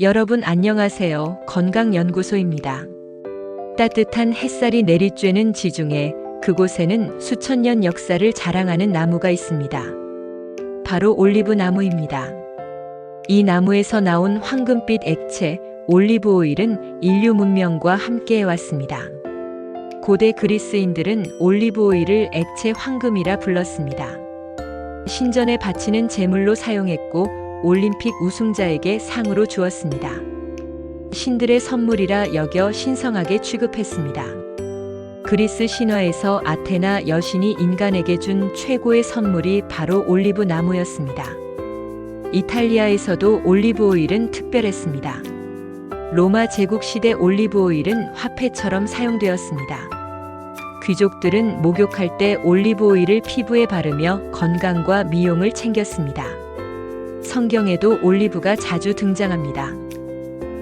여러분 안녕하세요. 건강연구소입니다. 따뜻한 햇살이 내리쬐는 지중해, 그곳에는 수천 년 역사를 자랑하는 나무가 있습니다. 바로 올리브 나무입니다. 이 나무에서 나온 황금빛 액체, 올리브 오일은 인류 문명과 함께해 왔습니다. 고대 그리스인들은 올리브 오일을 액체 황금이라 불렀습니다. 신전에 바치는 제물로 사용했고 올림픽 우승자에게 상으로 주었습니다. 신들의 선물이라 여겨 신성하게 취급했습니다. 그리스 신화에서 아테나 여신이 인간에게 준 최고의 선물이 바로 올리브 나무였습니다. 이탈리아에서도 올리브 오일은 특별했습니다. 로마 제국 시대 올리브 오일은 화폐처럼 사용되었습니다. 귀족들은 목욕할 때 올리브 오일을 피부에 바르며 건강과 미용을 챙겼습니다. 성경에도 올리브가 자주 등장합니다.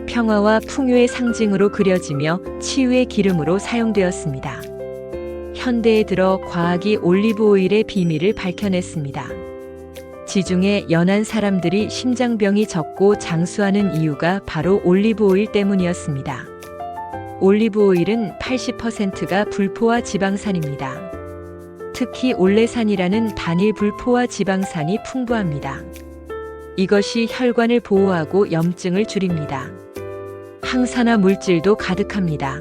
평화와 풍요의 상징으로 그려지며 치유의 기름으로 사용되었습니다. 현대에 들어 과학이 올리브 오일의 비밀을 밝혀냈습니다. 지중해 연안 사람들이 심장병이 적고 장수하는 이유가 바로 올리브 오일 때문이었습니다. 올리브 오일은 80%가 불포화 지방산입니다. 특히 올레산이라는 단일 불포화 지방산이 풍부합니다. 이것이 혈관을 보호하고 염증을 줄입니다. 항산화 물질도 가득합니다.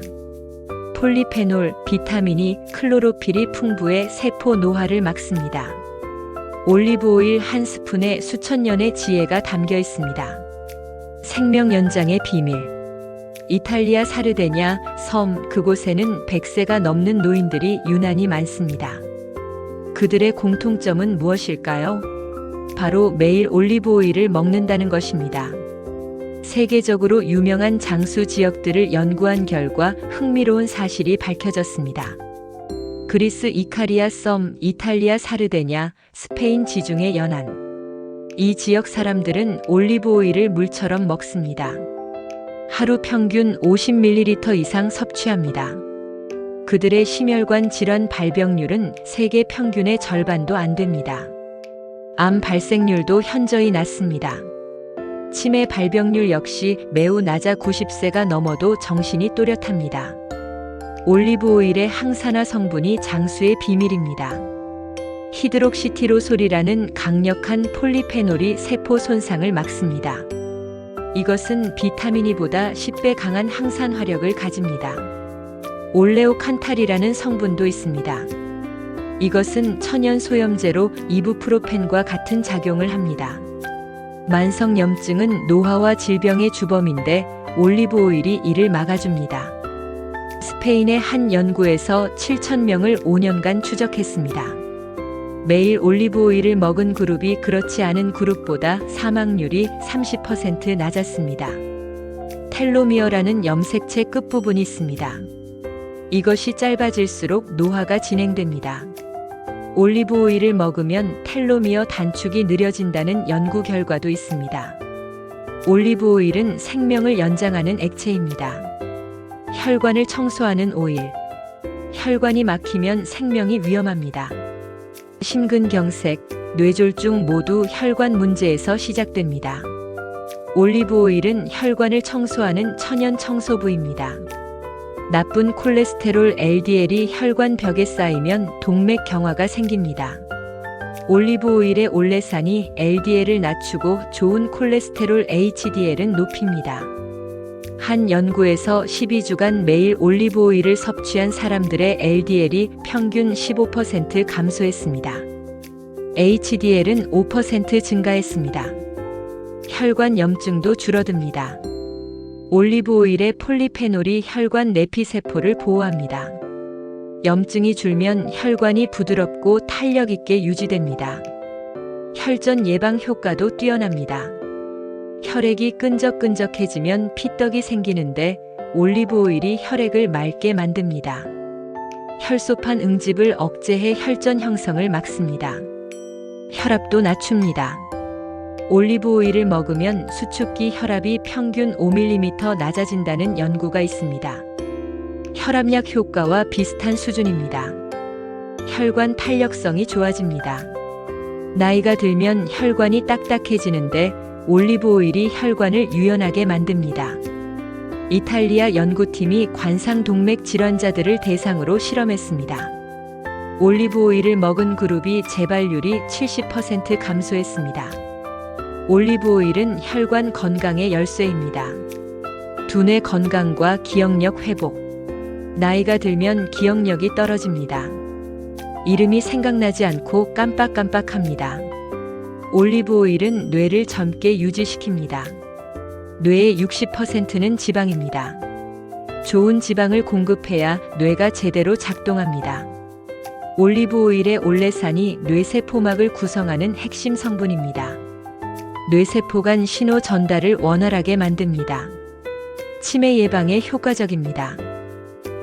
폴리페놀, 비타민이, 클로로필이 풍부해 세포 노화를 막습니다. 올리브 오일 한 스푼에 수천 년의 지혜가 담겨 있습니다. 생명 연장의 비밀. 이탈리아 사르데냐 섬, 그곳에는 100세가 넘는 노인들이 유난히 많습니다. 그들의 공통점은 무엇일까요? 바로 매일 올리브 오일을 먹는다는 것입니다. 세계적으로 유명한 장수 지역들을 연구한 결과 흥미로운 사실이 밝혀졌습니다. 그리스 이카리아 섬, 이탈리아 사르데냐, 스페인 지중해 연안. 이 지역 사람들은 올리브 오일을 물처럼 먹습니다. 하루 평균 50ml 이상 섭취합니다. 그들의 심혈관 질환 발병률은 세계 평균의 절반도 안 됩니다. 암 발생률도 현저히 낮습니다. 치매 발병률 역시 매우 낮아 90세가 넘어도 정신이 또렷합니다. 올리브 오일의 항산화 성분이 장수의 비밀입니다. 히드록시티로솔이라는 강력한 폴리페놀이 세포 손상을 막습니다. 이것은 비타민 E보다 10배 강한 항산화력을 가집니다. 올레오칸탈이라는 성분도 있습니다. 이것은 천연 소염제로 이부프로펜과 같은 작용을 합니다. 만성염증은 노화와 질병의 주범인데 올리브 오일이 이를 막아줍니다. 스페인의 한 연구에서 7,000명을 5년간 추적했습니다. 매일 올리브 오일을 먹은 그룹이 그렇지 않은 그룹보다 사망률이 30% 낮았습니다. 텔로미어라는 염색체 끝부분이 있습니다. 이것이 짧아질수록 노화가 진행됩니다. 올리브 오일을 먹으면 텔로미어 단축이 느려진다는 연구 결과도 있습니다. 올리브 오일은 생명을 연장하는 액체입니다. 혈관을 청소하는 오일. 혈관이 막히면 생명이 위험합니다. 심근경색, 뇌졸중 모두 혈관 문제에서 시작됩니다. 올리브 오일은 혈관을 청소하는 천연 청소부입니다. 나쁜 콜레스테롤 LDL이 혈관 벽에 쌓이면 동맥 경화가 생깁니다. 올리브 오일의 올레산이 LDL을 낮추고 좋은 콜레스테롤 HDL은 높입니다. 한 연구에서 12주간 매일 올리브 오일을 섭취한 사람들의 LDL이 평균 15% 감소했습니다. HDL은 5% 증가했습니다. 혈관 염증도 줄어듭니다. 올리브 오일의 폴리페놀이 혈관 내피세포를 보호합니다. 염증이 줄면 혈관이 부드럽고 탄력 있게 유지됩니다. 혈전 예방 효과도 뛰어납니다. 혈액이 끈적끈적해지면 피떡이 생기는데 올리브 오일이 혈액을 맑게 만듭니다. 혈소판 응집을 억제해 혈전 형성을 막습니다. 혈압도 낮춥니다. 올리브 오일을 먹으면 수축기 혈압이 평균 5mm 낮아진다는 연구가 있습니다. 혈압약 효과와 비슷한 수준입니다. 혈관 탄력성이 좋아집니다. 나이가 들면 혈관이 딱딱해지는데 올리브 오일이 혈관을 유연하게 만듭니다. 이탈리아 연구팀이 관상동맥 질환자들을 대상으로 실험했습니다. 올리브 오일을 먹은 그룹이 재발률이 70% 감소했습니다. 올리브 오일은 혈관 건강의 열쇠입니다. 두뇌 건강과 기억력 회복. 나이가 들면 기억력이 떨어집니다. 이름이 생각나지 않고 깜빡깜빡합니다. 올리브 오일은 뇌를 젊게 유지시킵니다. 뇌의 60%는 지방입니다. 좋은 지방을 공급해야 뇌가 제대로 작동합니다. 올리브 오일의 올레산이 뇌세포막을 구성하는 핵심 성분입니다. 뇌세포 간 신호 전달을 원활하게 만듭니다. 치매 예방에 효과적입니다.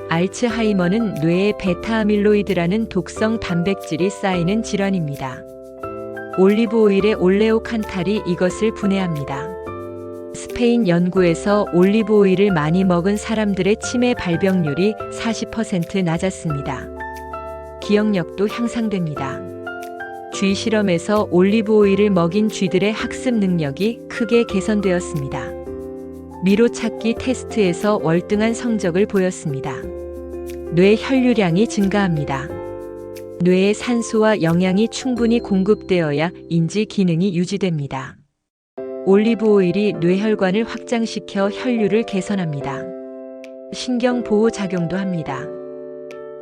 알츠하이머는 뇌에 베타아밀로이드라는 독성 단백질이 쌓이는 질환입니다. 올리브 오일의 올레오칸탈이 이것을 분해합니다. 스페인 연구에서 올리브 오일을 많이 먹은 사람들의 치매 발병률이 40% 낮았습니다. 기억력도 향상됩니다. 쥐 실험에서 올리브 오일을 먹인 쥐들의 학습 능력이 크게 개선되었습니다. 미로찾기 테스트에서 월등한 성적을 보였습니다. 뇌 혈류량이 증가합니다. 뇌에 산소와 영양이 충분히 공급되어야 인지 기능이 유지됩니다. 올리브 오일이 뇌혈관을 확장시켜 혈류를 개선합니다. 신경 보호 작용도 합니다.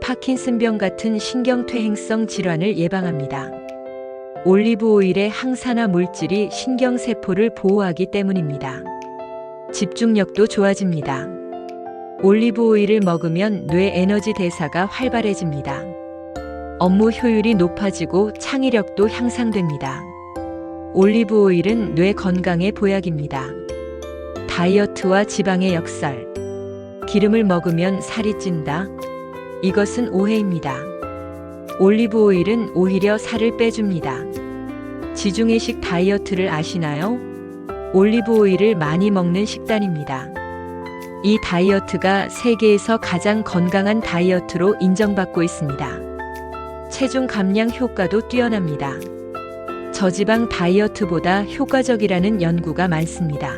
파킨슨병 같은 신경퇴행성 질환을 예방합니다. 올리브 오일의 항산화 물질이 신경세포를 보호하기 때문입니다. 집중력도 좋아집니다. 올리브 오일을 먹으면 뇌 에너지 대사가 활발해집니다. 업무 효율이 높아지고 창의력도 향상됩니다. 올리브 오일은 뇌 건강의 보약입니다. 다이어트와 지방의 역설. 기름을 먹으면 살이 찐다? 이것은 오해입니다. 올리브 오일은 오히려 살을 빼줍니다. 지중해식 다이어트를 아시나요? 올리브 오일을 많이 먹는 식단입니다. 이 다이어트가 세계에서 가장 건강한 다이어트로 인정받고 있습니다. 체중 감량 효과도 뛰어납니다. 저지방 다이어트보다 효과적이라는 연구가 많습니다.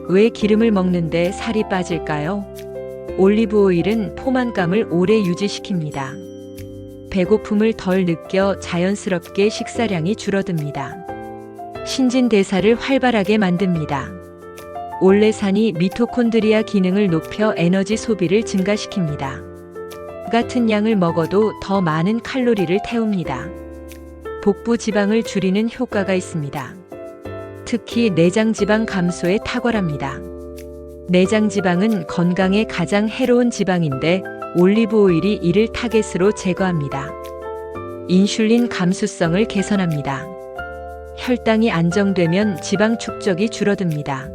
왜 기름을 먹는데 살이 빠질까요? 올리브 오일은 포만감을 오래 유지시킵니다. 배고픔을 덜 느껴 자연스럽게 식사량이 줄어듭니다. 신진대사를 활발하게 만듭니다. 올레산이 미토콘드리아 기능을 높여 에너지 소비를 증가시킵니다. 같은 양을 먹어도 더 많은 칼로리를 태웁니다. 복부 지방을 줄이는 효과가 있습니다. 특히 내장 지방 감소에 탁월합니다. 내장 지방은 건강에 가장 해로운 지방인데 올리브 오일이 이를 타겟으로 제거합니다. 인슐린 감수성을 개선합니다. 혈당이 안정되면 지방 축적이 줄어듭니다.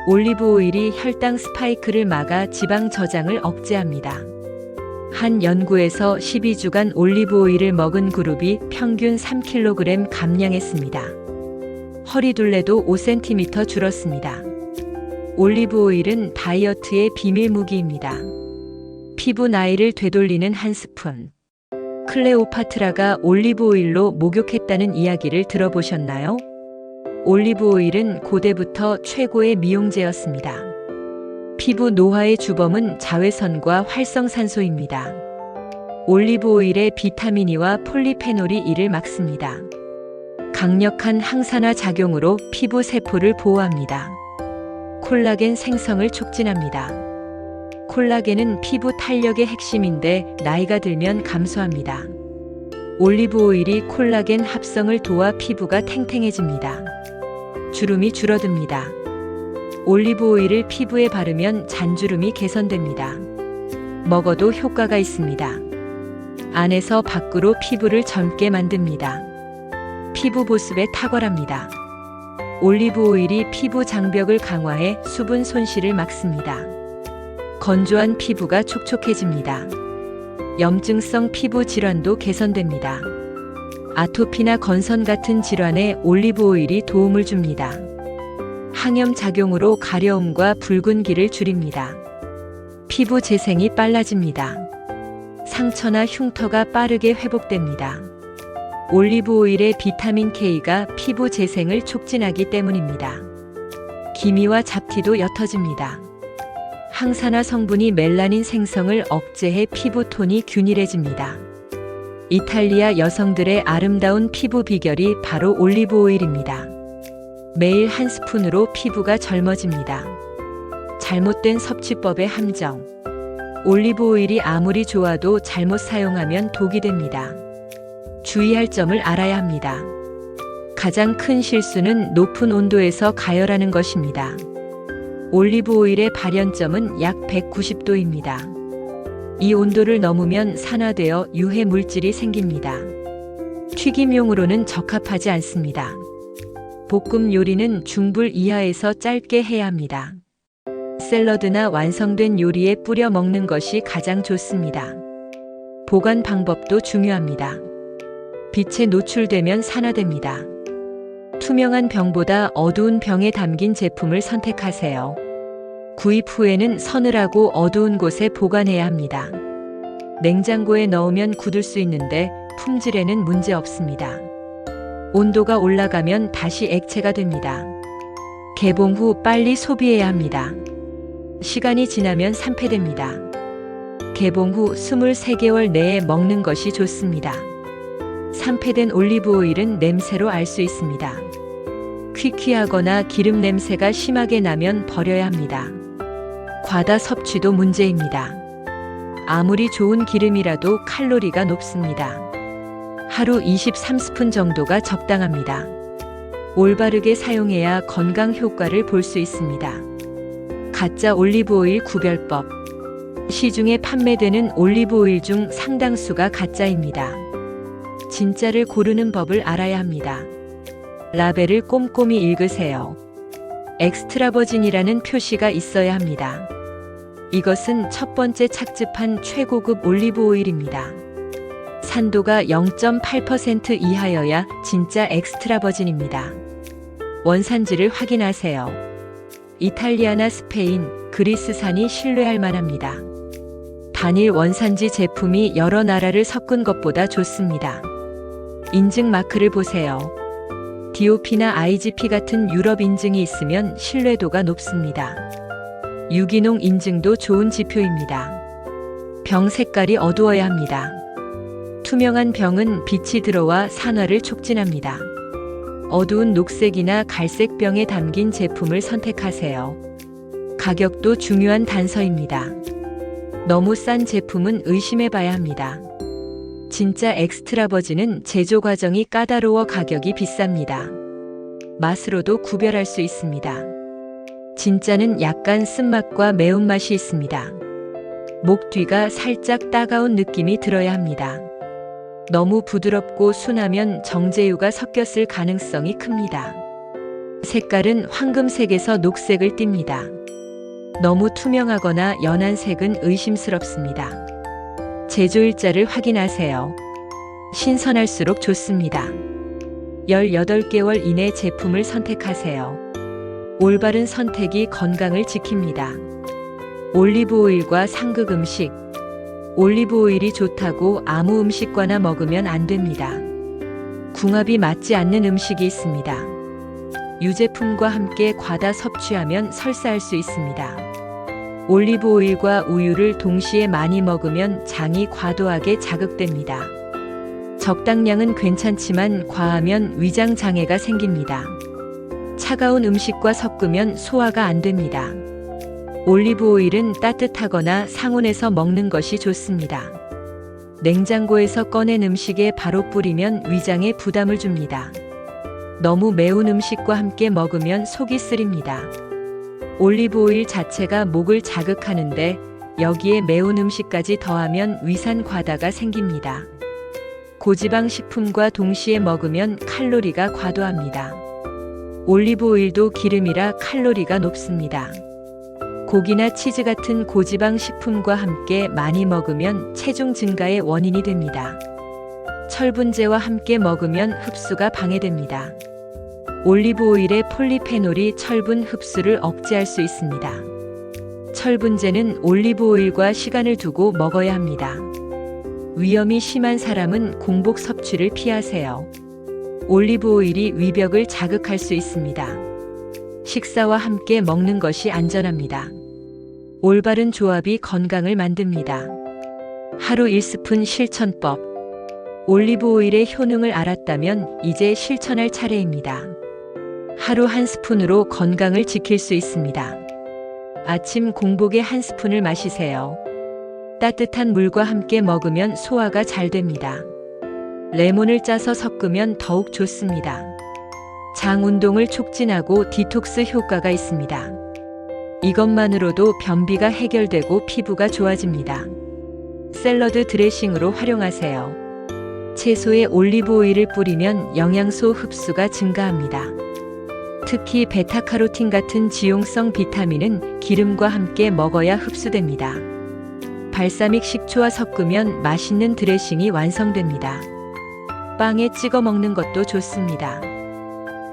올리브 오일이 혈당 스파이크를 막아 지방 저장을 억제합니다. 한 연구에서 12주간 올리브 오일을 먹은 그룹이 평균 3kg 감량했습니다. 허리둘레도 5cm 줄었습니다. 올리브 오일은 다이어트의 비밀 무기입니다. 피부 나이를 되돌리는 한 스푼. 클레오파트라가 올리브 오일로 목욕했다는 이야기를 들어보셨나요? 올리브 오일은 고대부터 최고의 미용제였습니다. 피부 노화의 주범은 자외선과 활성산소입니다. 올리브 오일의 비타민 E와 폴리페놀이 이를 막습니다. 강력한 항산화 작용으로 피부 세포를 보호합니다. 콜라겐 생성을 촉진합니다. 콜라겐은 피부 탄력의 핵심인데 나이가 들면 감소합니다. 올리브 오일이 콜라겐 합성을 도와 피부가 탱탱해집니다. 주름이 줄어듭니다. 올리브 오일을 피부에 바르면 잔주름이 개선됩니다. 먹어도 효과가 있습니다. 안에서 밖으로 피부를 젊게 만듭니다. 피부 보습에 탁월합니다. 올리브 오일이 피부 장벽을 강화해 수분 손실을 막습니다. 건조한 피부가 촉촉해집니다. 염증성 피부 질환도 개선됩니다. 아토피나 건선 같은 질환에 올리브 오일이 도움을 줍니다. 항염 작용으로 가려움과 붉은기를 줄입니다. 피부 재생이 빨라집니다. 상처나 흉터가 빠르게 회복됩니다. 올리브 오일의 비타민 K가 피부 재생을 촉진하기 때문입니다. 기미와 잡티도 옅어집니다. 항산화 성분이 멜라닌 생성을 억제해 피부 톤이 균일해집니다. 이탈리아 여성들의 아름다운 피부 비결이 바로 올리브 오일입니다. 매일 한 스푼으로 피부가 젊어집니다. 잘못된 섭취법의 함정. 올리브 오일이 아무리 좋아도 잘못 사용하면 독이 됩니다. 주의할 점을 알아야 합니다. 가장 큰 실수는 높은 온도에서 가열하는 것입니다. 올리브 오일의 발연점은 약 190도입니다. 이 온도를 넘으면 산화되어 유해 물질이 생깁니다. 튀김용으로는 적합하지 않습니다. 볶음 요리는 중불 이하에서 짧게 해야 합니다. 샐러드나 완성된 요리에 뿌려 먹는 것이 가장 좋습니다. 보관 방법도 중요합니다. 빛에 노출되면 산화됩니다. 투명한 병보다 어두운 병에 담긴 제품을 선택하세요. 구입 후에는 서늘하고 어두운 곳에 보관해야 합니다. 냉장고에 넣으면 굳을 수 있는데 품질에는 문제 없습니다. 온도가 올라가면 다시 액체가 됩니다. 개봉 후 빨리 소비해야 합니다. 시간이 지나면 산패됩니다. 개봉 후 23개월 내에 먹는 것이 좋습니다. 산패된 올리브 오일은 냄새로 알 수 있습니다. 퀴퀴하거나 기름 냄새가 심하게 나면 버려야 합니다. 과다 섭취도 문제입니다. 아무리 좋은 기름이라도 칼로리가 높습니다. 하루 23스푼 정도가 적당합니다. 올바르게 사용해야 건강 효과를 볼 수 있습니다. 가짜 올리브 오일 구별법. 시중에 판매되는 올리브 오일 중 상당수가 가짜입니다. 진짜를 고르는 법을 알아야 합니다. 라벨을 꼼꼼히 읽으세요. 엑스트라 버진이라는 표시가 있어야 합니다. 이것은 첫 번째 착즙한 최고급 올리브 오일입니다. 산도가 0.8% 이하여야 진짜 엑스트라 버진입니다. 원산지를 확인하세요. 이탈리아나 스페인, 그리스산이 신뢰할 만합니다. 단일 원산지 제품이 여러 나라를 섞은 것보다 좋습니다. 인증 마크를 보세요. DOP나 IGP 같은 유럽 인증이 있으면 신뢰도가 높습니다. 유기농 인증도 좋은 지표입니다. 병 색깔이 어두워야 합니다. 투명한 병은 빛이 들어와 산화를 촉진합니다. 어두운 녹색이나 갈색 병에 담긴 제품을 선택하세요. 가격도 중요한 단서입니다. 너무 싼 제품은 의심해 봐야 합니다. 진짜 엑스트라 버진은 제조 과정이 까다로워 가격이 비쌉니다. 맛으로도 구별할 수 있습니다. 진짜는 약간 쓴맛과 매운맛이 있습니다. 목 뒤가 살짝 따가운 느낌이 들어야 합니다. 너무 부드럽고 순하면 정제유가 섞였을 가능성이 큽니다. 색깔은 황금색에서 녹색을 띱니다. 너무 투명하거나 연한 색은 의심스럽습니다. 제조일자를 확인하세요. 신선할수록 좋습니다. 18개월 이내 제품을 선택하세요. 올바른 선택이 건강을 지킵니다. 올리브 오일과 상극 음식. 올리브 오일이 좋다고 아무 음식과나 먹으면 안 됩니다. 궁합이 맞지 않는 음식이 있습니다. 유제품과 함께 과다 섭취하면 설사할 수 있습니다. 올리브 오일과 우유를 동시에 많이 먹으면 장이 과도하게 자극됩니다. 적당량은 괜찮지만 과하면 위장 장애가 생깁니다. 차가운 음식과 섞으면 소화가 안 됩니다. 올리브 오일은 따뜻하거나 상온에서 먹는 것이 좋습니다. 냉장고에서 꺼낸 음식에 바로 뿌리면 위장에 부담을 줍니다. 너무 매운 음식과 함께 먹으면 속이 쓰립니다. 올리브 오일 자체가 목을 자극하는데 여기에 매운 음식까지 더하면 위산 과다가 생깁니다. 고지방 식품과 동시에 먹으면 칼로리가 과도합니다. 올리브 오일도 기름이라 칼로리가 높습니다. 고기나 치즈 같은 고지방 식품과 함께 많이 먹으면 체중 증가의 원인이 됩니다. 철분제와 함께 먹으면 흡수가 방해됩니다. 올리브 오일의 폴리페놀이 철분 흡수를 억제할 수 있습니다. 철분제는 올리브 오일과 시간을 두고 먹어야 합니다. 위염이 심한 사람은 공복 섭취를 피하세요. 올리브 오일이 위벽을 자극할 수 있습니다. 식사와 함께 먹는 것이 안전합니다. 올바른 조합이 건강을 만듭니다. 하루 1스푼 실천법. 올리브 오일의 효능을 알았다면 이제 실천할 차례입니다. 하루 1스푼으로 건강을 지킬 수 있습니다. 아침 공복에 1스푼을 마시세요. 따뜻한 물과 함께 먹으면 소화가 잘 됩니다. 레몬을 짜서 섞으면 더욱 좋습니다. 장 운동을 촉진하고 디톡스 효과가 있습니다. 이것만으로도 변비가 해결되고 피부가 좋아집니다. 샐러드 드레싱으로 활용하세요. 채소에 올리브 오일을 뿌리면 영양소 흡수가 증가합니다. 특히 베타카로틴 같은 지용성 비타민은 기름과 함께 먹어야 흡수됩니다. 발사믹 식초와 섞으면 맛있는 드레싱이 완성됩니다. 빵에 찍어 먹는 것도 좋습니다.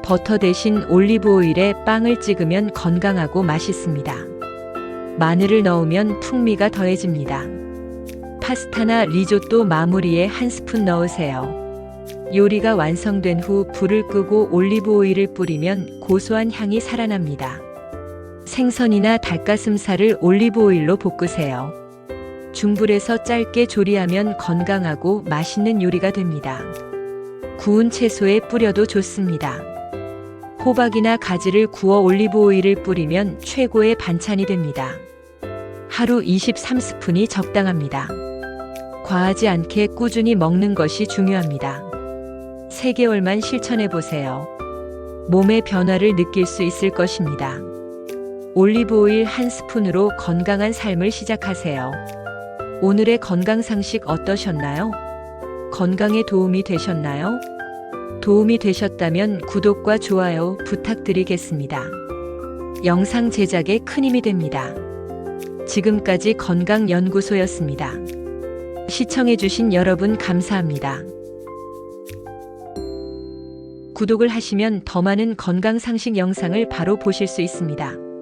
버터 대신 올리브 오일에 빵을 찍으면 건강하고 맛있습니다. 마늘을 넣으면 풍미가 더해집니다. 파스타나 리조또 마무리에 1스푼 넣으세요. 요리가 완성된 후 불을 끄고 올리브 오일을 뿌리면 고소한 향이 살아납니다. 생선이나 닭가슴살을 올리브 오일로 볶으세요. 중불에서 짧게 조리하면 건강하고 맛있는 요리가 됩니다. 구운 채소에 뿌려도 좋습니다. 호박이나 가지를 구워 올리브 오일을 뿌리면 최고의 반찬이 됩니다. 하루 23스푼이 적당합니다. 과하지 않게 꾸준히 먹는 것이 중요합니다. 3개월만 실천해 보세요. 몸의 변화를 느낄 수 있을 것입니다. 올리브 오일 1스푼으로 건강한 삶을 시작하세요. 오늘의 건강 상식 어떠셨나요? 건강에 도움이 되셨나요? 도움이 되셨다면 구독과 좋아요 부탁드리겠습니다. 영상 제작에 큰 힘이 됩니다. 지금까지 건강연구소였습니다. 시청해주신 여러분 감사합니다. 구독을 하시면 더 많은 건강 상식 영상을 바로 보실 수 있습니다.